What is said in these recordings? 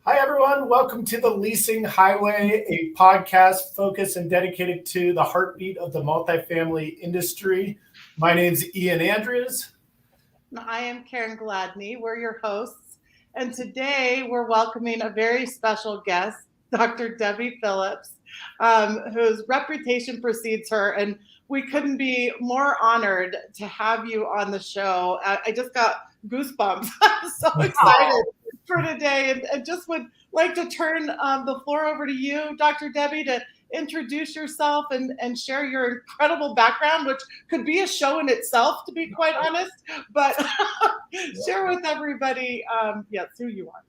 Hi, everyone. Welcome to the Leasing Highway, a podcast focused and dedicated to the heartbeat of the multifamily industry. My name's Ian Andrews. I am Karen Gladney. We're your hosts. And today we're welcoming a very special guest, Dr. Debbie Phillips, whose reputation precedes her. And we couldn't be more honored to have you on the show. I just got goosebumps. I'm so excited for today and just would like to turn the floor over to you, Dr. Debbie, to introduce yourself and share your incredible background, which could be a show in itself, to be quite honest, but share with everybody, who you are.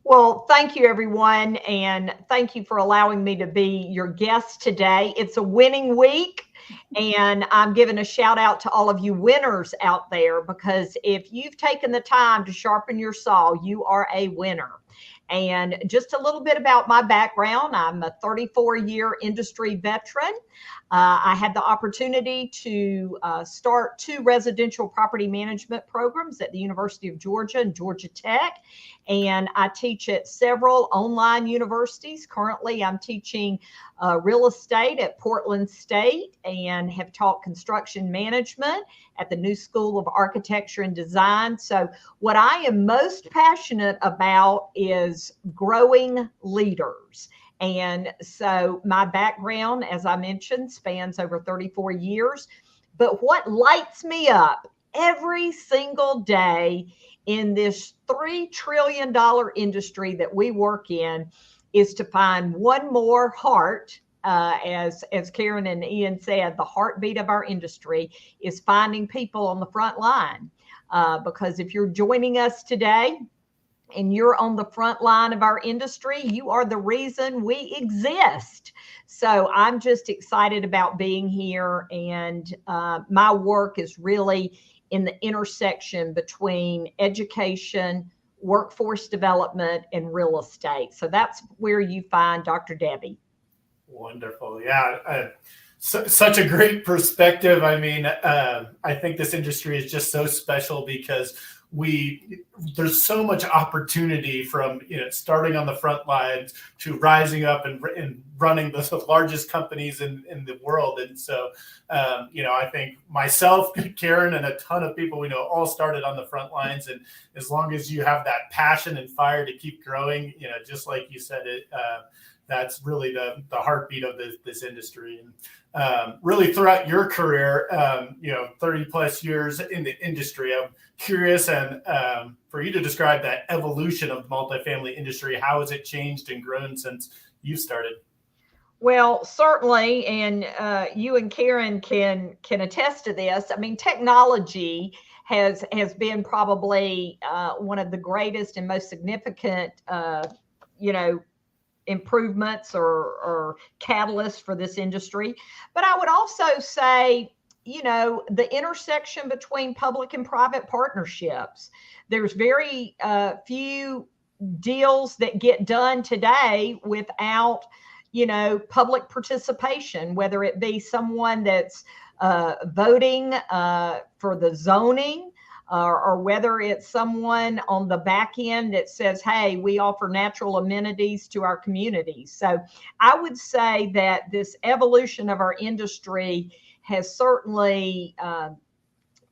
Well, thank you, everyone, and thank you for allowing me to be your guest today. It's a winning week, and I'm giving a shout out to all of you winners out there, because if you've taken the time to sharpen your saw, you are a winner. And just a little bit about my background. I'm a 34-year industry veteran. I had the opportunity to start 2 residential property management programs at the University of Georgia and Georgia Tech. And I teach at several online universities. Currently, I'm teaching real estate at Portland State and have taught construction management at the New School of Architecture and Design. So what I am most passionate about is growing leaders. And so my background, as I mentioned, spans over 34 years. But what lights me up every single day in this $3 trillion industry that we work in is to find one more heart. As Karen and Ian said, the heartbeat of our industry is finding people on the front line. Because if you're joining us today and you're on the front line of our industry, you are the reason we exist. So I'm just excited about being here. And my work is really in the intersection between education, workforce development, and real estate. So that's where you find Dr. Debbie. Wonderful. Yeah. Such a great perspective. I mean, I think this industry is just so special because there's so much opportunity from starting on the front lines to rising up and running the largest companies in the world. And so I think myself, Karen, and a ton of people we know all started on the front lines. And as long as you have that passion and fire to keep growing, just like you said, that's really the heartbeat of this industry. And really throughout your career, 30 plus years in the industry, I'm curious and for you to describe that evolution of the multifamily industry. How has it changed and grown since you started? Well, certainly, and you and Karen can attest to this. I mean, technology has been probably one of the greatest and most significant, improvements or catalysts for this industry. But I would also say, the intersection between public and private partnerships. There's very few deals that get done today without, public participation, whether it be someone that's voting for the zoning, or whether it's someone on the back end that says, hey, we offer natural amenities to our communities. So I would say that this evolution of our industry has certainly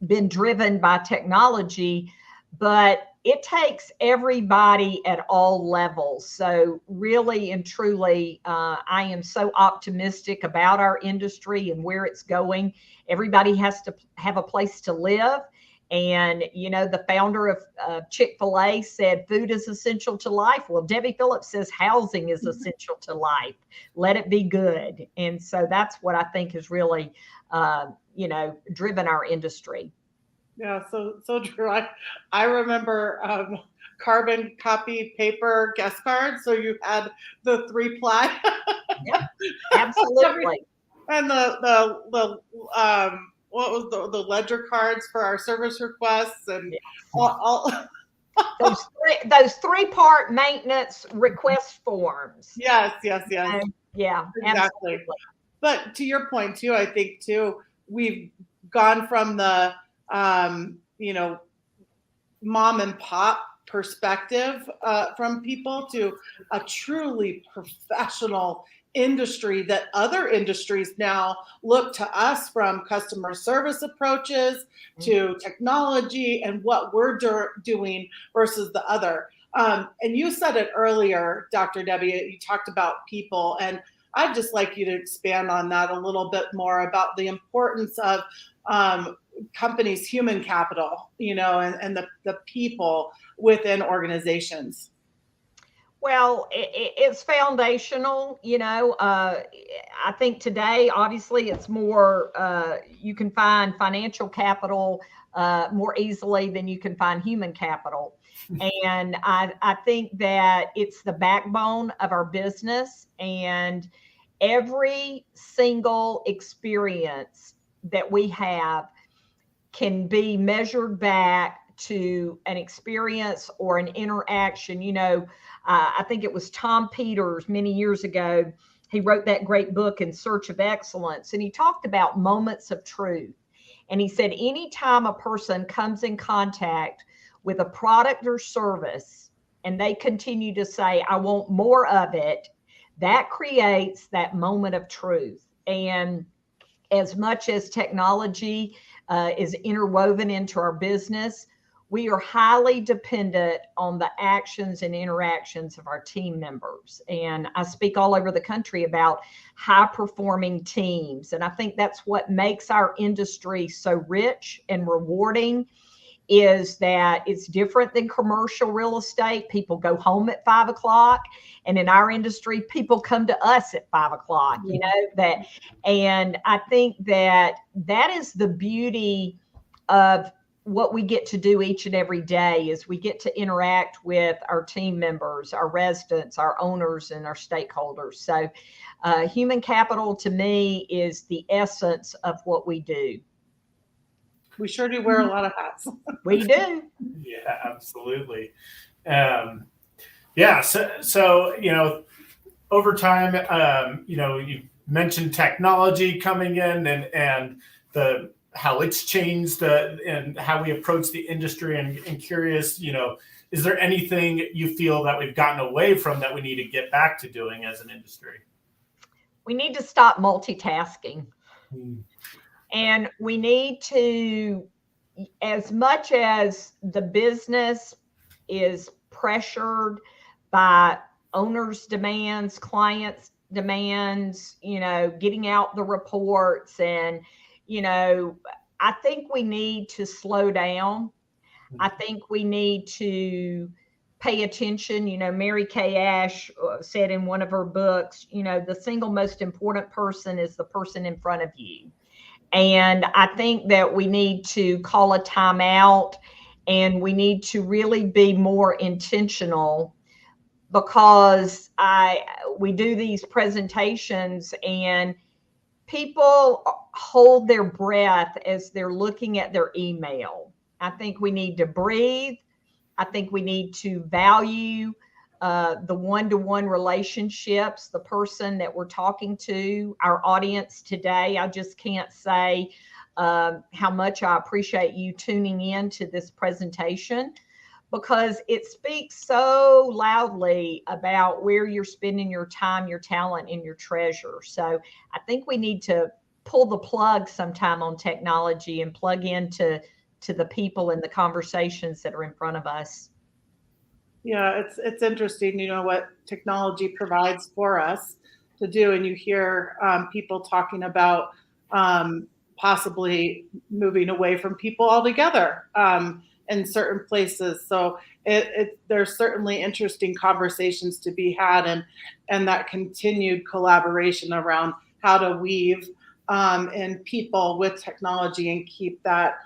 been driven by technology, but it takes everybody at all levels. So really and truly, I am so optimistic about our industry and where it's going. Everybody has to have a place to live. And, the founder of Chick-fil-A said food is essential to life. Well, Debbie Phillips says housing is essential to life. Let it be good. And so that's what I think has really, driven our industry. Yeah, so true. I remember carbon copy paper guest cards. So you had the 3-ply. Yeah, absolutely. And what was the ledger cards for our service requests and all those 3-part maintenance request forms. Yes. Yeah, exactly. Absolutely. But to your point too, I think too, we've gone from the mom and pop perspective from people to a truly professional industry that other industries now look to us, from customer service approaches to technology and what we're doing versus the other. And you said it earlier, Dr. Debbie, you talked about people, and I'd just like you to expand on that a little bit more about the importance of companies' human capital, and the people within organizations. Well, it's foundational, I think today, obviously, it's more, you can find financial capital more easily than you can find human capital. And I think that it's the backbone of our business, and every single experience that we have can be measured back to an experience or an interaction. I think it was Tom Peters many years ago. He wrote that great book, In Search of Excellence, and he talked about moments of truth. And he said, anytime a person comes in contact with a product or service and they continue to say, I want more of it, that creates that moment of truth. And as much as technology is interwoven into our business, we are highly dependent on the actions and interactions of our team members. And I speak all over the country about high performing teams. And I think that's what makes our industry so rich and rewarding, is that it's different than commercial real estate. People go home at 5 o'clock, and in our industry, people come to us at 5 o'clock, that. And I think that is the beauty of what we get to do each and every day, is we get to interact with our team members, our residents, our owners, and our stakeholders. So human capital to me is the essence of what we do. We sure do wear a lot of hats. We do. Yeah, absolutely. Yeah. So, over time, you mentioned technology coming in and how it's changed and how we approach the industry, and curious, is there anything you feel that we've gotten away from that we need to get back to doing as an industry? We need to stop multitasking. And we need to, as much as the business is pressured by owners' demands, clients' demands, getting out the reports, and, I think we need to slow down. I think we need to pay attention. Mary Kay Ash said in one of her books, the single most important person is the person in front of you. And I think that we need to call a timeout, and we need to really be more intentional, because we do these presentations and people hold their breath as they're looking at their email. I think we need to breathe. I think we need to value the one-to-one relationships, the person that we're talking to, our audience today. I just can't say how much I appreciate you tuning in to this presentation, because it speaks so loudly about where you're spending your time, your talent, and your treasure. So I think we need to pull the plug sometime on technology and plug into the people and the conversations that are in front of us. Yeah, it's interesting, what technology provides for us to do. And you hear people talking about possibly moving away from people altogether in certain places. So there's certainly interesting conversations to be had, and that continued collaboration around how to weave in people with technology and keep that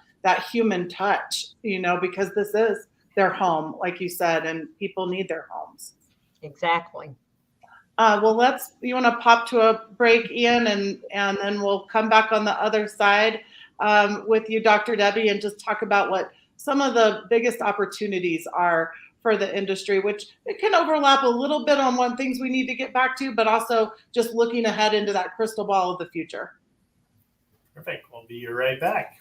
human touch, because this is their home, like you said, and people need their homes. Exactly. Well, you want to pop to a break, Ian, and then we'll come back on the other side with you, Dr. Debbie, and just talk about what some of the biggest opportunities are for the industry, which it can overlap a little bit on what things we need to get back to, but also just looking ahead into that crystal ball of the future. Perfect. We'll be right back.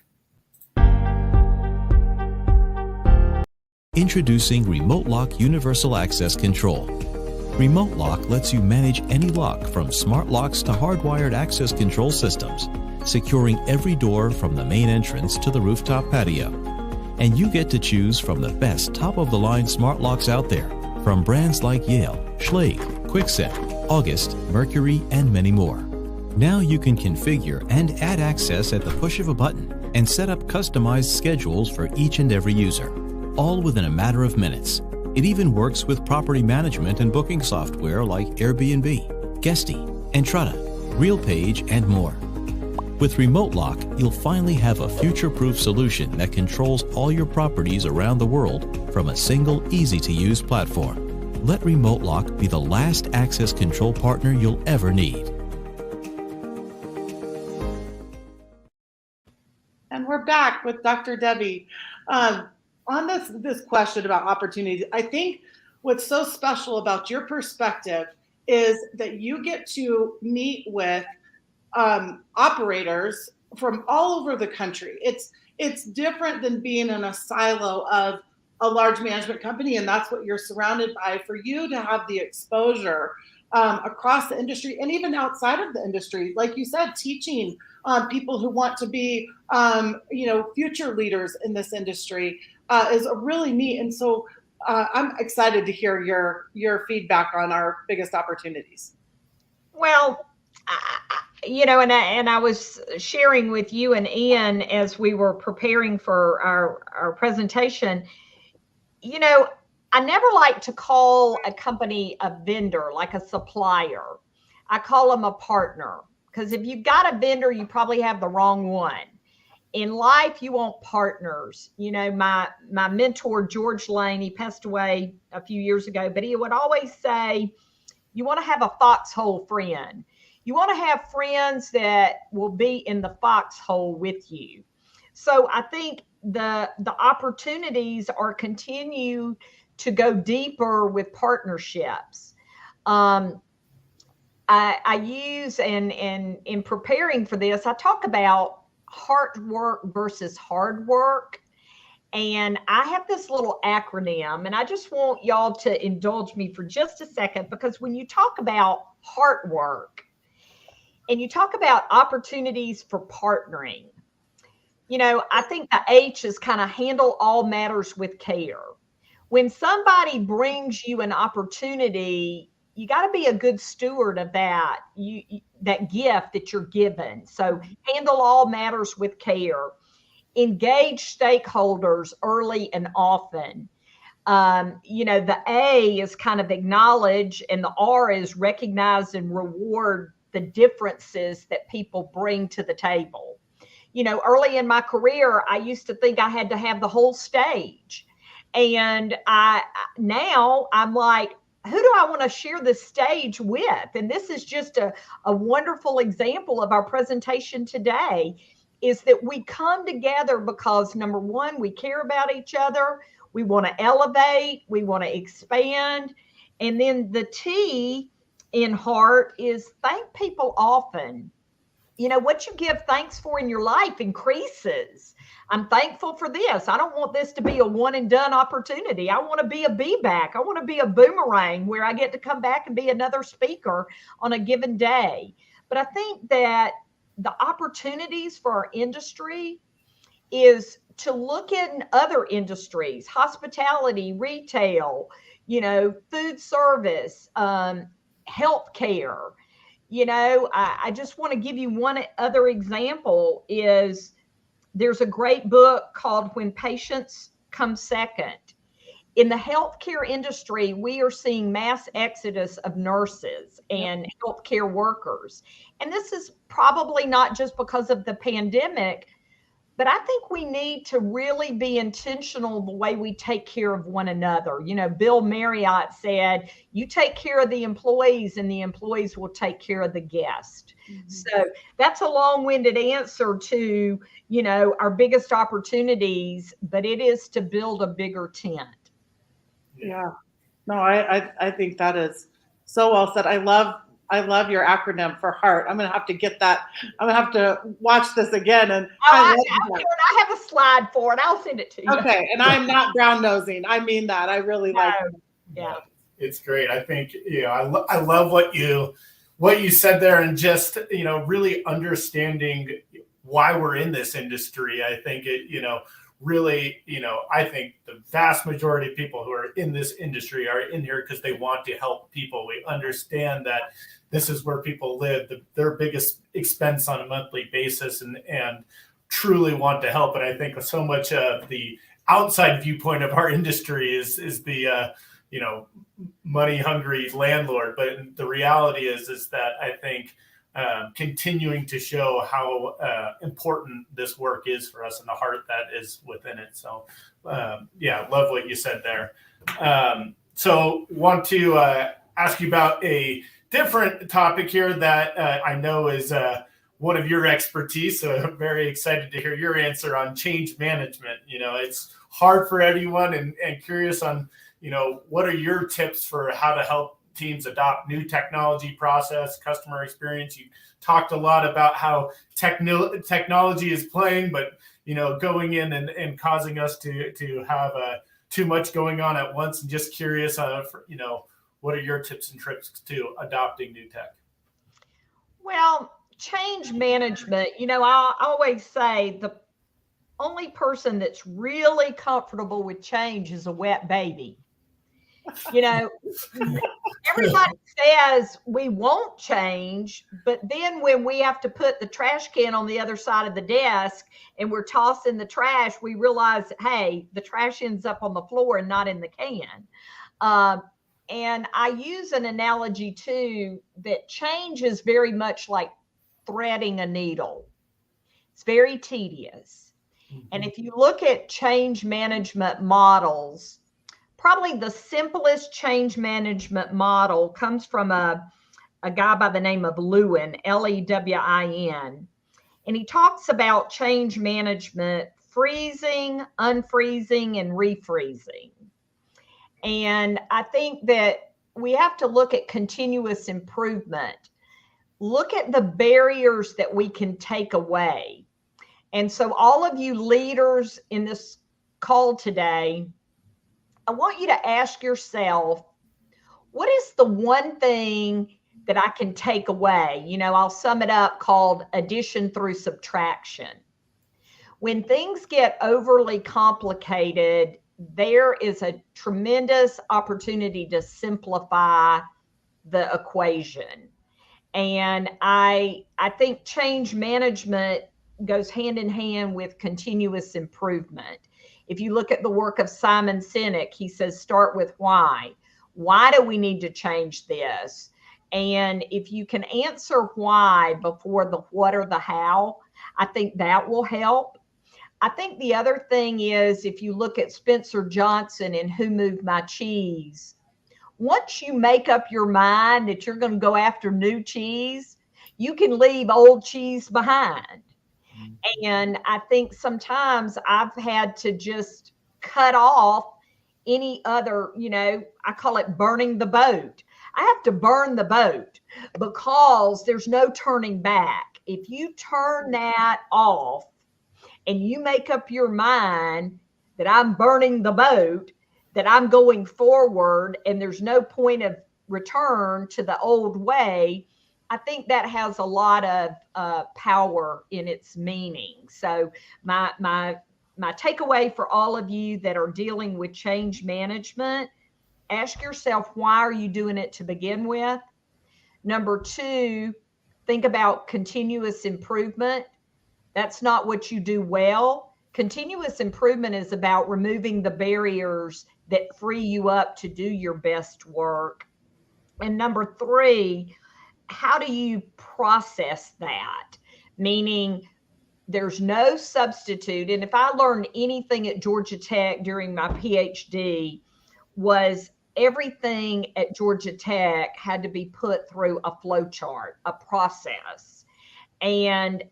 Introducing Remote Lock Universal Access Control. Remote Lock lets you manage any lock from smart locks to hardwired access control systems, securing every door from the main entrance to the rooftop patio. And you get to choose from the best top-of-the-line smart locks out there, from brands like Yale, Schlage, Kwikset, August, Mercury, and many more. Now you can configure and add access at the push of a button and set up customized schedules for each and every user, all within a matter of minutes. It even works with property management and booking software like Airbnb, Guesty, Entrata, RealPage, and more. With Remote Lock, you'll finally have a future-proof solution that controls all your properties around the world from a single, easy-to-use platform. Let Remote Lock be the last access control partner you'll ever need. And we're back with Dr. Debbie. On this question about opportunities, I think what's so special about your perspective is that you get to meet with operators from all over the country. It's different than being in a silo of a large management company, and that's what you're surrounded by. For you to have the exposure across the industry and even outside of the industry, like you said, teaching people who want to be future leaders in this industry is a really neat. And so I'm excited to hear your feedback on our biggest opportunities. Well, and I was sharing with you and Ian as we were preparing for our presentation, I never like to call a company a vendor, like a supplier. I call them a partner, because if you've got a vendor, you probably have the wrong one. In life, you want partners. My mentor, George Lane, he passed away a few years ago, but he would always say, you want to have a foxhole friend. You want to have friends that will be in the foxhole with you. So I think the opportunities are continue to go deeper with partnerships. I use, and in preparing for this, I talk about heart work versus hard work. And I have this little acronym, and I just want y'all to indulge me for just a second, because when you talk about heart work and you talk about opportunities for partnering, I think the H is kind of handle all matters with care. When somebody brings you an opportunity, you got to be a good steward of that, that gift that you're given. So handle all matters with care. Engage stakeholders early and often. The A is kind of acknowledge, and the R is recognize and reward the differences that people bring to the table. Early in my career, I used to think I had to have the whole stage. And now I'm like, who do I want to share this stage with? And this is just a wonderful example of our presentation today, is that we come together because, number one, we care about each other. We want to elevate. We want to expand. And then the T in heart is thank people often. What you give thanks for in your life increases. I'm thankful for this. I don't want this to be a one and done opportunity. I want to be a be back. I want to be a boomerang where I get to come back and be another speaker on a given day. But I think that the opportunities for our industry is to look in other industries, hospitality, retail, food service, healthcare. I just want to give you one other example. Is there's a great book called When Patients Come Second. In the healthcare industry, we are seeing mass exodus of nurses and healthcare workers. And this is probably not just because of the pandemic, but I think we need to really be intentional the way we take care of one another. Bill Marriott said, you take care of the employees and the employees will take care of the guest. Mm-hmm. So that's a long-winded answer to, our biggest opportunities, but it is to build a bigger tent. Yeah, no, I think that is so well said. I love I love your acronym for HEART. I'm going to have to get that. I'm going to have to watch this again. And I have a slide for it. I'll send it to you. Okay. And I'm not brown nosing. I mean that. I really like it. Yeah. It's great. I think, I love what you said there, and just, really understanding why we're in this industry. I think really, I think the vast majority of people who are in this industry are in here because they want to help people. We understand that this is where people live, their biggest expense on a monthly basis, and truly want to help. And I think so much of the outside viewpoint of our industry is the money hungry landlord. But the reality is that I think continuing to show how important this work is for us and the heart that is within it. So love what you said there. So want to ask you about a different topic here that I know is one of your expertise. So I'm very excited to hear your answer on change management. It's hard for anyone, and curious on, what are your tips for how to help teams adopt new technology, process, customer experience? You talked a lot about how technology is playing, but going in and causing us to have too much going on at once. And just curious, what are your tips and tricks to adopting new tech? Well, change management, I always say the only person that's really comfortable with change is a wet baby. Everybody says we won't change, but then when we have to put the trash can on the other side of the desk and we're tossing the trash, we realize, hey, the trash ends up on the floor and not in the can. And I use an analogy too, that change is very much like threading a needle. It's very tedious. Mm-hmm. And if you look at change management models, probably the simplest change management model comes from a guy by the name of Lewin, Lewin. And he talks about change management, freezing, unfreezing, and refreezing. And I think that we have to look at continuous improvement. Look at the barriers that we can take away. And so all of you leaders in this call today, I want you to ask yourself, what is the one thing that I can take away? I'll sum it up called addition through subtraction. When things get overly complicated, there is a tremendous opportunity to simplify the equation. And I think change management goes hand in hand with continuous improvement. If you look at the work of Simon Sinek, he says, start with why. Why do we need to change this? And if you can answer why before the what or the how, I think that will help. I think the other thing is, if you look at Spencer Johnson and Who Moved My Cheese, once you make up your mind that you're going to go after new cheese, you can leave old cheese behind. And I think sometimes I've had to just cut off any other, I call it burning the boat. I have to burn the boat because there's no turning back. If you turn that off and you make up your mind that I'm burning the boat, that I'm going forward and there's no point of return to the old way, I think that has a lot of power in its meaning. So my takeaway for all of you that are dealing with change management, ask yourself, why are you doing it to begin with? Number 2, think about continuous improvement. That's not what you do well. Continuous improvement is about removing the barriers that free you up to do your best work. And number 3, how do you process that? Meaning there's no substitute. And if I learned anything at Georgia Tech during my PhD, was everything at Georgia Tech had to be put through a flow chart, a process. And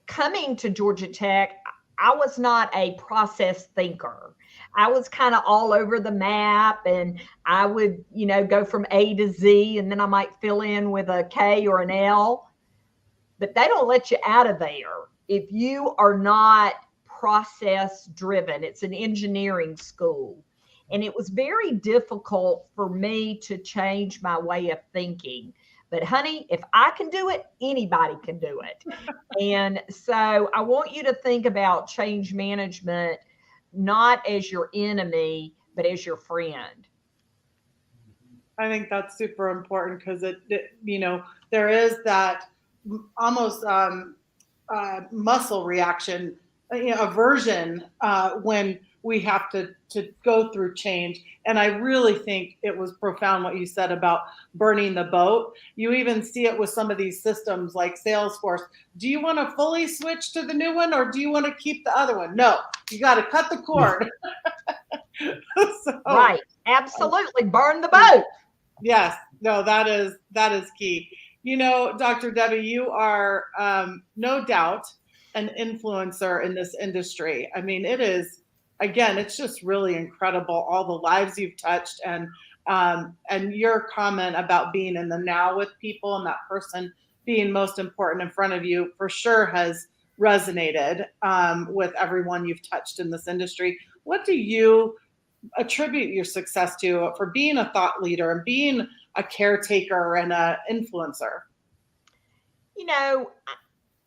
coming to Georgia Tech, I was not a process thinker. I was kind of all over the map, and I would, go from A to Z, and then I might fill in with a K or an L. But they don't let you out of there if you are not process driven. It's an engineering school. And it was very difficult for me to change my way of thinking. But honey, if I can do it, anybody can do it. And so I want you to think about change management not as your enemy, but as your friend. I think that's super important because there is that almost muscle reaction, aversion when we have to go through change. And I really think it was profound what you said about burning the boat. You even see it with some of these systems like Salesforce. Do you want to fully switch to the new one, or do you want to keep the other one? No, you got to cut the cord. Right. Absolutely. Burn the boat. Yes. No, that is key. Dr. Debbie, you are no doubt an influencer in this industry. I mean, it is, again, it's just really incredible, all the lives you've touched, and your comment about being in the now with people and that person being most important in front of you for sure has resonated with everyone you've touched in this industry. What do you attribute your success to for being a thought leader and being a caretaker and an influencer?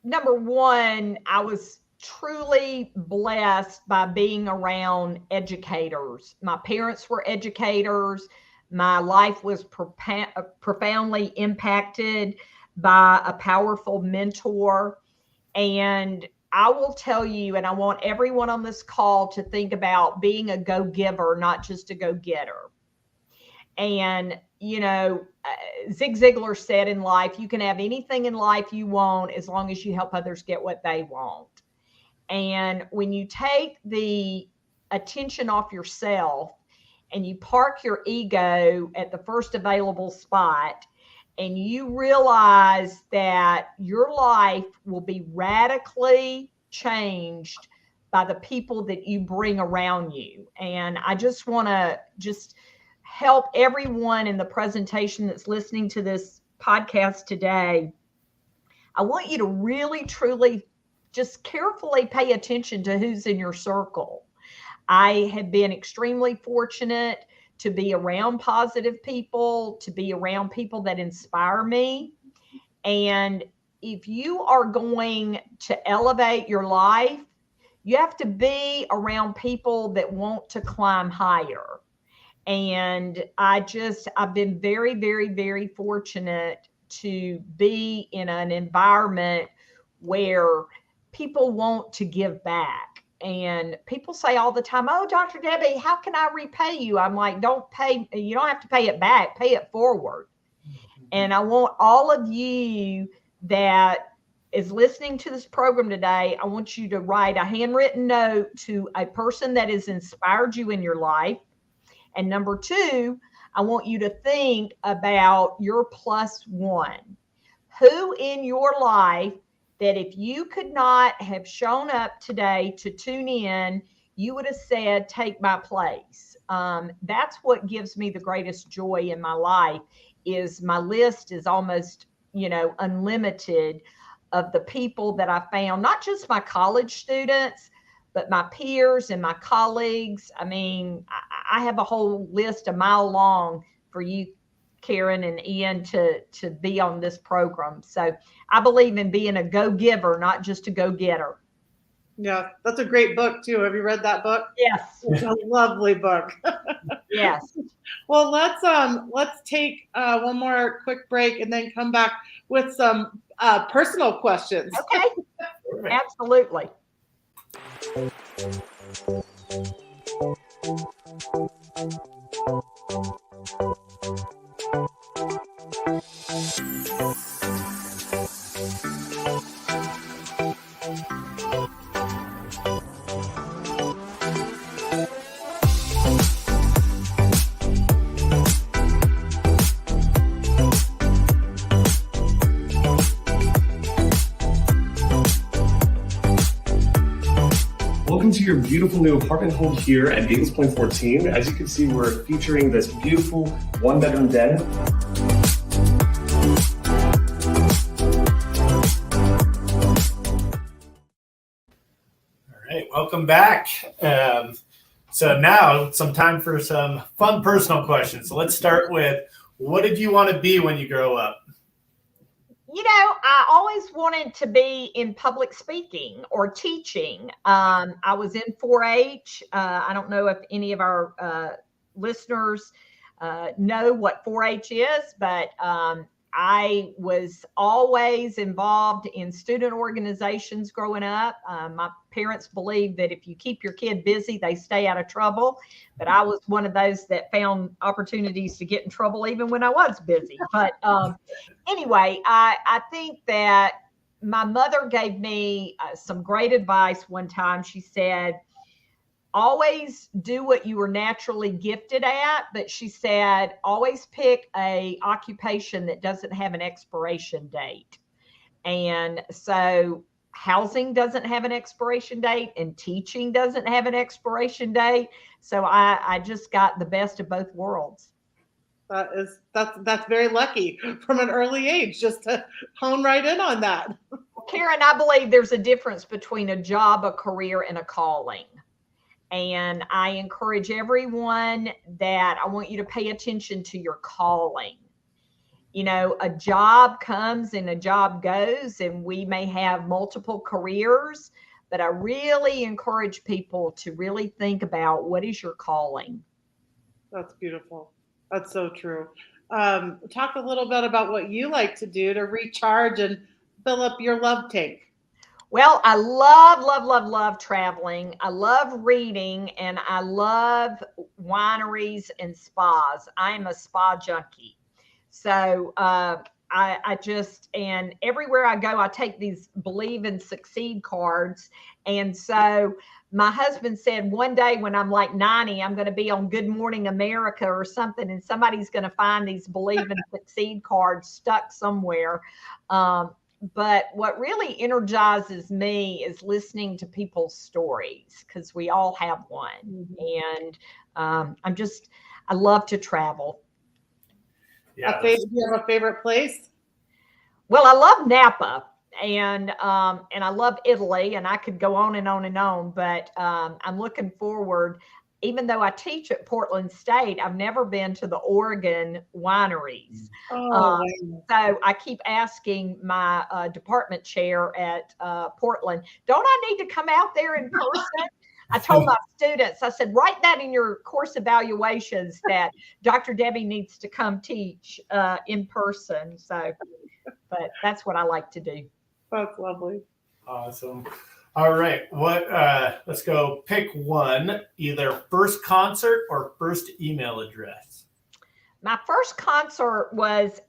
Number one, I was truly blessed by being around educators. My parents were educators. My life was profoundly impacted by a powerful mentor. And I will tell you, and I want everyone on this call to think about being a go-giver, not just a go-getter. And, Zig Ziglar said in life, you can have anything in life you want as long as you help others get what they want. And when you take the attention off yourself and you park your ego at the first available spot, and you realize that your life will be radically changed by the people that you bring around you. And I just want to help everyone in the presentation that's listening to this podcast today. I want you to really, truly just carefully pay attention to who's in your circle. I have been extremely fortunate to be around positive people, to be around people that inspire me. And if you are going to elevate your life, you have to be around people that want to climb higher. And I've been very, very, very fortunate to be in an environment where people want to give back. And people say all the time, "Oh, Dr. Debbie, how can I repay you?" I'm like, you don't have to pay it back, pay it forward. And I want all of you that is listening to this program today, I want you to write a handwritten note to a person that has inspired you in your life. And number two, I want you to think about your plus one. Who in your life that if you could not have shown up today to tune in, you would have said, "Take my place." That's what gives me the greatest joy in my life, is my list is almost, unlimited of the people that I found, not just my college students, but my peers and my colleagues. I mean, I have a whole list a mile long for you, Karen and Ian, to be on this program. So I believe in being a go-giver, not just a go-getter. Yeah, that's a great book too. Have you read that book? Yes. It's a lovely book. Yes. Well, let's take one more quick break and then come back with some personal questions. Okay. Absolutely. Welcome to your beautiful new apartment home here at Gables Point 14. As you can see, we're featuring this beautiful one-bedroom den. All right, welcome back. So now some time for some fun personal questions. So let's start with, what did you want to be when you grow up? You know, I always wanted to be in public speaking or teaching. I was in 4-H. I don't know if any of our listeners know what 4-H is, but I was always involved in student organizations growing up. My parents believed that if you keep your kid busy, they stay out of trouble. But I was one of those that found opportunities to get in trouble even when I was busy. But anyway, I think that my mother gave me some great advice one time. She said, always do what you were naturally gifted at, but she said, always pick a occupation that doesn't have an expiration date. And so housing doesn't have an expiration date and teaching doesn't have an expiration date. So I just got the best of both worlds. That's very lucky from an early age, just to hone right in on that. Karen, I believe there's a difference between a job, a career, and a calling. And I encourage everyone that I want you to pay attention to your calling. You know, a job comes and a job goes, and we may have multiple careers, but I really encourage people to really think about, what is your calling? That's beautiful. That's so true. Talk a little bit about what you like to do to recharge and fill up your love tank. Well, I love traveling. I love reading, and I love wineries and spas. I am a spa junkie. So I just, and everywhere I go, I take these Believe and Succeed cards. And so my husband said, one day when I'm like 90, I'm going to be on Good Morning America or something, and somebody's going to find these Believe and Succeed cards stuck somewhere. But what really energizes me is listening to people's stories, because we all have one. Mm-hmm. And I love to travel. Yeah, do you have a favorite place? Well, I love Napa, and I love Italy, and I could go on and on and on, but I'm looking forward. Even though I teach at Portland State, I've never been to the Oregon wineries. So I keep asking my department chair at Portland, don't I need to come out there in person? I told my students, I said, write that in your course evaluations that Dr. Debbie needs to come teach in person. So, but that's what I like to do. That's lovely. Awesome. All right. Let's go pick one, either first concert or first email address. My first concert was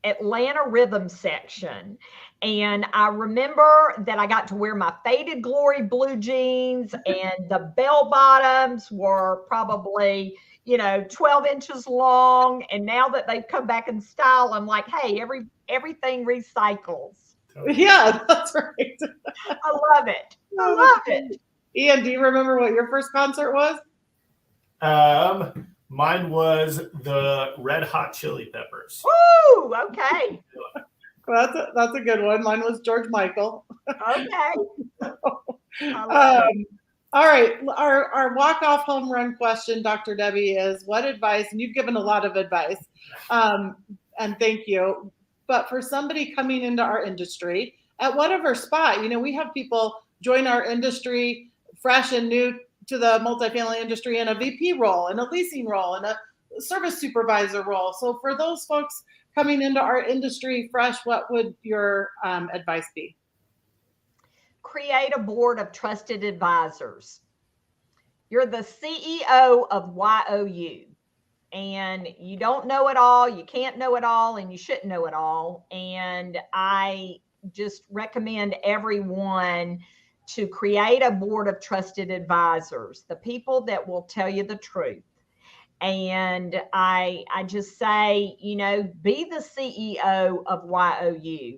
Atlanta Rhythm Section. And I remember that I got to wear my Faded Glory blue jeans, and the bell bottoms were probably, 12 inches long. And now that they've come back in style, I'm like, hey, everything recycles. Yeah, that's right. I love it. I love it. Ian, do you remember what your first concert was? Mine was the Red Hot Chili Peppers. Woo! Okay. Well, that's a good one. Mine was George Michael. Okay. All right. Our walk-off home run question, Dr. Debbie, is what advice, and you've given a lot of advice, and thank you. But for somebody coming into our industry at whatever spot, we have people join our industry fresh and new to the multifamily industry in a VP role, in a leasing role, in a service supervisor role. So for those folks coming into our industry fresh, what would your advice be? Create a board of trusted advisors. You're the CEO of YOU. And you don't know it all, you can't know it all, and you shouldn't know it all. And I just recommend everyone to create a board of trusted advisors, the people that will tell you the truth. And I just say, be the CEO of YOU.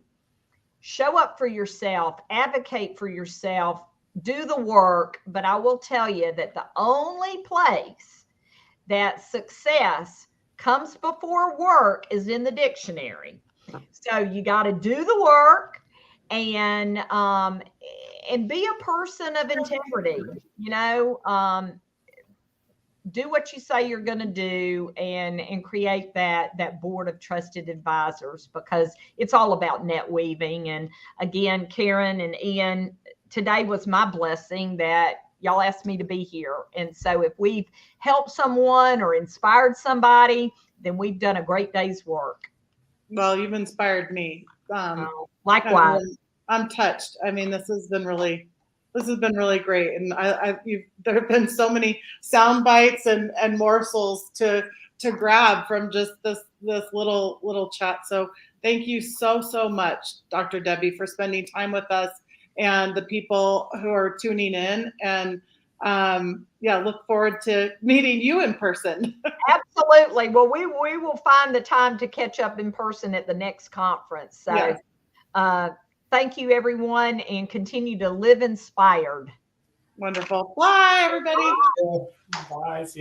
Show up for yourself, advocate for yourself, do the work, but I will tell you that the only place that success comes before work is in the dictionary. So you got to do the work and be a person of integrity, do what you say you're going to do and create that board of trusted advisors, because it's all about net weaving. And again, Karen and Ian, today was my blessing that y'all asked me to be here. And so if we've helped someone or inspired somebody, then we've done a great day's work. Well, you've inspired me. Likewise. I'm touched. I mean, this has been really great. And there have been so many sound bites and morsels to grab from just this little chat. So thank you so much, Dr. Debbie, for spending time with us and the people who are tuning in. And look forward to meeting you in person. Absolutely. Well, we will find the time to catch up in person at the next conference. So yes. Thank you, everyone, and continue to live inspired. Wonderful. Bye, everybody. Bye.